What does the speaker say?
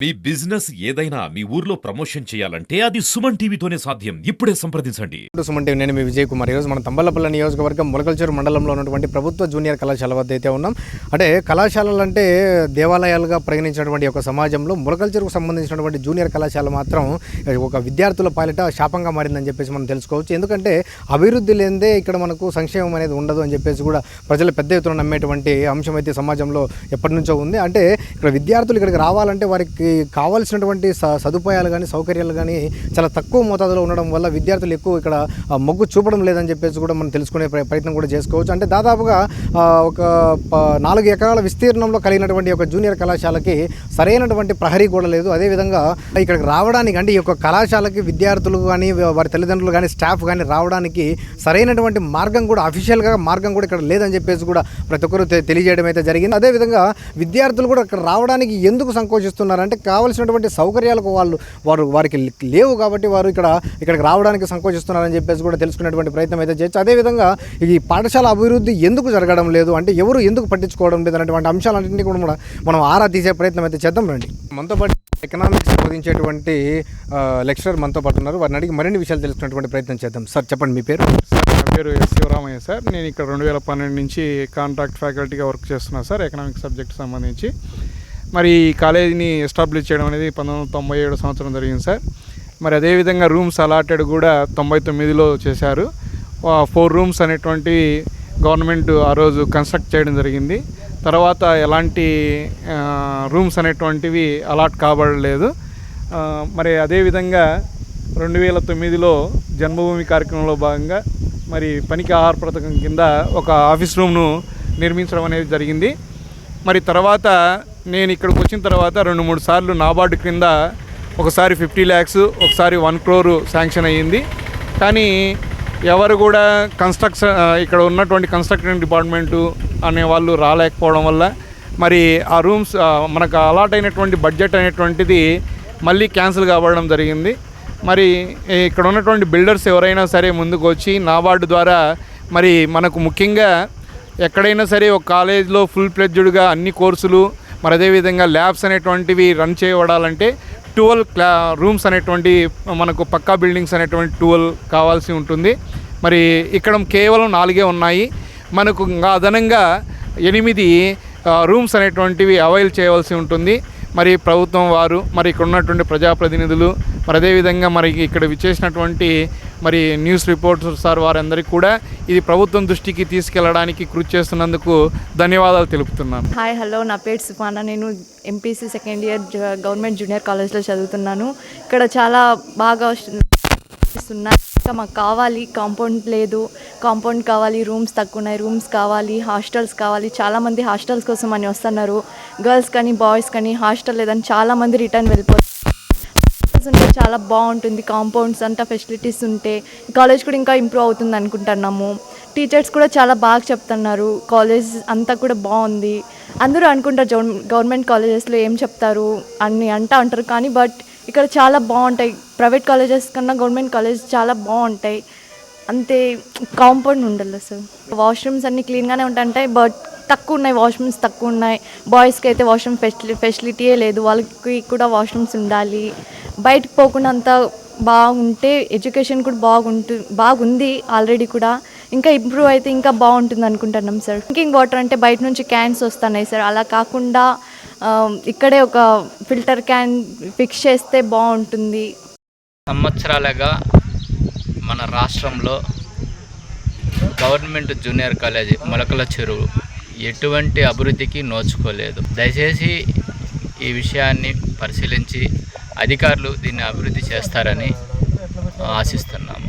మీ business ఏదైనా మీ ఊర్లో promotion చేయాలంటే అది సుమన్ టీవీతోనే సాధ్యం. ఇప్పుడే సంప్రదించండి. సుమన్ టీవీ, నేను మీ విజయ్ కుమార్. ఈరోజు మనం తంబలపల్లి నియోజకవర్గం మొలకల్చెరు మండలంలో ఉన్నటువంటి ప్రభుత్వ జూనియర్ కళాశాల వద్ద అయితే ఉన్నాం. అంటే కళాశాలలు అంటే దేవాలయాలుగా పరిగణించినటువంటి ఒక సమాజంలో మొలకల్చెరుకు సంబంధించినటువంటి జూనియర్ కళాశాల మాత్రం ఒక విద్యార్థుల పాలిట శాపంగా మారిందని చెప్పేసి మనం తెలుసుకోవచ్చు. ఎందుకంటే అభివృద్ధి లేనిదే ఇక్కడ మనకు సంక్షేమం అనేది ఉండదు అని చెప్పేసి కూడా ప్రజలు పెద్ద ఎత్తున నమ్మేటువంటి అంశం అయితే సమాజంలో ఎప్పటి నుంచో ఉంది. అంటే ఇక్కడ విద్యార్థులు ఇక్కడికి రావాలంటే వారికి కావాల్సినటువంటి సదుపాయాలు కానీ సౌకర్యాలు కానీ చాలా తక్కువ మోతాదులో ఉండడం వల్ల విద్యార్థులు ఎక్కువ ఇక్కడ మొగ్గు చూపడం లేదని చెప్పేసి కూడా మనం తెలుసుకునే ప్రయత్నం కూడా చేసుకోవచ్చు. అంటే దాదాపుగా ఒక 4 ఎకరాల విస్తీర్ణంలో కలిగినటువంటి ఒక జూనియర్ కళాశాలకి సరైనటువంటి ప్రహరీ కూడా లేదు. అదేవిధంగా ఇక్కడికి రావడానికి అంటే ఈ యొక్క కళాశాలకి విద్యార్థులు కానీ వారి తల్లిదండ్రులు కానీ స్టాఫ్ కానీ రావడానికి సరైనటువంటి మార్గం కూడా అఫీషియల్గా మార్గం కూడా ఇక్కడ లేదని చెప్పేసి కూడా ప్రతి ఒక్కరు తెలియజేయడం అయితే జరిగింది. అదేవిధంగా విద్యార్థులు కూడా ఇక్కడ రావడానికి ఎందుకు సంకోచిస్తున్నారంటే కావాల్సినటువంటి సౌకర్యాలకు వారికి లేవు కాబట్టి వారు ఇక్కడికి రావడానికి సంకోచిస్తున్నారని చెప్పేసి కూడా తెలుసుకునేటువంటి ప్రయత్నం అయితే చేయొచ్చు. అదేవిధంగా ఈ పాఠశాల అభివృద్ధి ఎందుకు జరగడం లేదు, అంటే ఎవరు ఎందుకు పట్టించుకోవడం లేదు అనేటువంటి అంశాలన్నింటినీ కూడా మనం ఆరా తీసే ప్రయత్నం అయితే చేద్దాం. రండి. మనతో పాటు ఎకనామిక్స్ బోధించేటువంటి లెక్చరర్ మనతో పాటు ఉన్నారు. వారిని అడిగి మరిన్ని విషయాలు తెలుసుకునేటువంటి ప్రయత్నం చేద్దాం. సార్ చెప్పండి, మీ పేరు? నా పేరు ఎస్ శివరామయ్య సార్. నేను ఇక్కడ 2012 నుంచి కాంట్రాక్ట్ ఫ్యాకల్టీగా వర్క్ చేస్తున్నాను సార్, ఎకనామిక్స్ సబ్జెక్ట్ సంబంధించి. మరి ఈ కాలేజీని ఎస్టాబ్లిష్ చేయడం అనేది 1997 సంవత్సరం జరిగింది సార్. మరి అదేవిధంగా రూమ్స్ అలాటెడ్ కూడా 99లో చేశారు. 4 రూమ్స్ అనేటువంటివి గవర్నమెంట్ ఆ రోజు కన్స్ట్రక్ట్ చేయడం జరిగింది. తర్వాత ఎలాంటి రూమ్స్ అనేటువంటివి అలాట్ కాబడలేదు. మరి అదేవిధంగా 2009లో జన్మభూమి కార్యక్రమంలో భాగంగా మరి పనికి ఆహార పథకం కింద ఒక ఆఫీస్ రూమ్ను నిర్మించడం అనేది జరిగింది. మరి తర్వాత నేను ఇక్కడికి వచ్చిన తర్వాత 2-3 సార్లు నాబార్డు క్రింద ఒకసారి 50 lakhs, ఒకసారి 1 crore శాంక్షన్ అయ్యింది. కానీ ఎవరు కూడా ఇక్కడ ఉన్నటువంటి కన్స్ట్రక్షన్ డిపార్ట్మెంటు అనే వాళ్ళు రాలేకపోవడం వల్ల మరి ఆ రూమ్స్ మనకు అలాట్ అయినటువంటి బడ్జెట్ అనేటువంటిది మళ్ళీ క్యాన్సిల్ కావడం జరిగింది. మరి ఇక్కడ ఉన్నటువంటి బిల్డర్స్ ఎవరైనా సరే ముందుకు వచ్చి నాబార్డు ద్వారా మరి మనకు ముఖ్యంగా ఎక్కడైనా సరే ఒక కాలేజ్లో ఫుల్ ఫ్లెడ్జ్డ్గా అన్ని కోర్సులు మరి అదేవిధంగా ల్యాబ్స్ అనేటువంటివి రన్ చేయబడాలంటే 12 రూమ్స్ అనేటువంటి మనకు పక్కా బిల్డింగ్స్ అనేటువంటి 12 కావాల్సి ఉంటుంది. మరి ఇక్కడ కేవలం 4 ఉన్నాయి. మనకు అదనంగా 8 రూమ్స్ అనేటువంటివి అవైల్ చేయవలసి ఉంటుంది. మరి ప్రభుత్వం వారు మరి ఇక్కడ ఉన్నటువంటి ప్రజాప్రతినిధులు మరి అదేవిధంగా మరి ఇక్కడ విచ్చేసినటువంటి మరి న్యూస్ రిపోర్టర్స్ సార్ వారందరికీ కూడా ఇది ప్రభుత్వం దృష్టికి తీసుకెళ్లడానికి కృషి చేస్తున్నందుకు ధన్యవాదాలు తెలుపుతున్నాను. హాయ్, హలో, నా పేరు సుఫానా. నేను MPC second year government junior కాలేజ్లో చదువుతున్నాను. ఇక్కడ చాలా బాగా ఉన్నాయి. ఇంకా మాకు కావాలి, కాంపౌండ్ లేదు, కాంపౌండ్ కావాలి, రూమ్స్ తక్కువ ఉన్నాయి, రూమ్స్ కావాలి, హాస్టల్స్ కావాలి. చాలామంది హాస్టల్స్ కోసం అని వస్తున్నారు. గర్ల్స్ కానీ బాయ్స్ కానీ హాస్టల్ లేదని చాలామంది రిటర్న్ వెళ్ళిపోతారు. ఉంటే చాలా బాగుంటుంది, కాంపౌండ్స్ అంతా ఫెసిలిటీస్ ఉంటే కాలేజ్ కూడా ఇంకా ఇంప్రూవ్ అవుతుంది అనుకుంటున్నాము. టీచర్స్ కూడా చాలా బాగా చెప్తున్నారు. కాలేజ్ అంతా కూడా బాగుంది. అందరూ అనుకుంటారు గవర్నమెంట్ కాలేజెస్లో ఏం చెప్తారు అని అంటారు, కానీ బట్ ఇక్కడ చాలా బాగుంటాయి. ప్రైవేట్ కాలేజెస్ కన్నా గవర్నమెంట్ కాలేజ్ చాలా బాగుంటాయి. అంతే, కాంపౌండ్ ఉండాలి సార్. వాష్రూమ్స్ అన్నీ క్లీన్గానే ఉంటాయి, బట్ తక్కువ ఉన్నాయి, వాష్రూమ్స్ తక్కువ ఉన్నాయి. బాయ్స్కి అయితే వాష్రూమ్ ఫెసిలిటీయే లేదు, వాళ్ళకి కూడా వాష్రూమ్స్ ఉండాలి. బయటకు పోకుండా అంతా బాగుంటే ఎడ్యుకేషన్ కూడా బాగుంది ఆల్రెడీ కూడా. ఇంకా ఇంప్రూవ్ అయితే ఇంకా బాగుంటుంది అనుకుంటున్నాం సార్. డ్రింకింగ్ వాటర్ అంటే బయట నుంచి క్యాన్స్ వస్తున్నాయి సార్, అలా కాకుండా ఇక్కడే ఒక ఫిల్టర్ క్యాన్ ఫిక్స్ చేస్తే బాగుంటుంది. సంవత్సరాలుగా మన రాష్ట్రంలో గవర్నమెంట్ జూనియర్ కాలేజీ మొలకల్చెరు ఎటువంటి అభివృద్ధికి నోచుకోలేదు. దయచేసి ఈ విషయాన్ని పరిశీలించి అధికారులు దీన్ని అభివృద్ధి చేస్తారని ఆశిస్తున్నాము.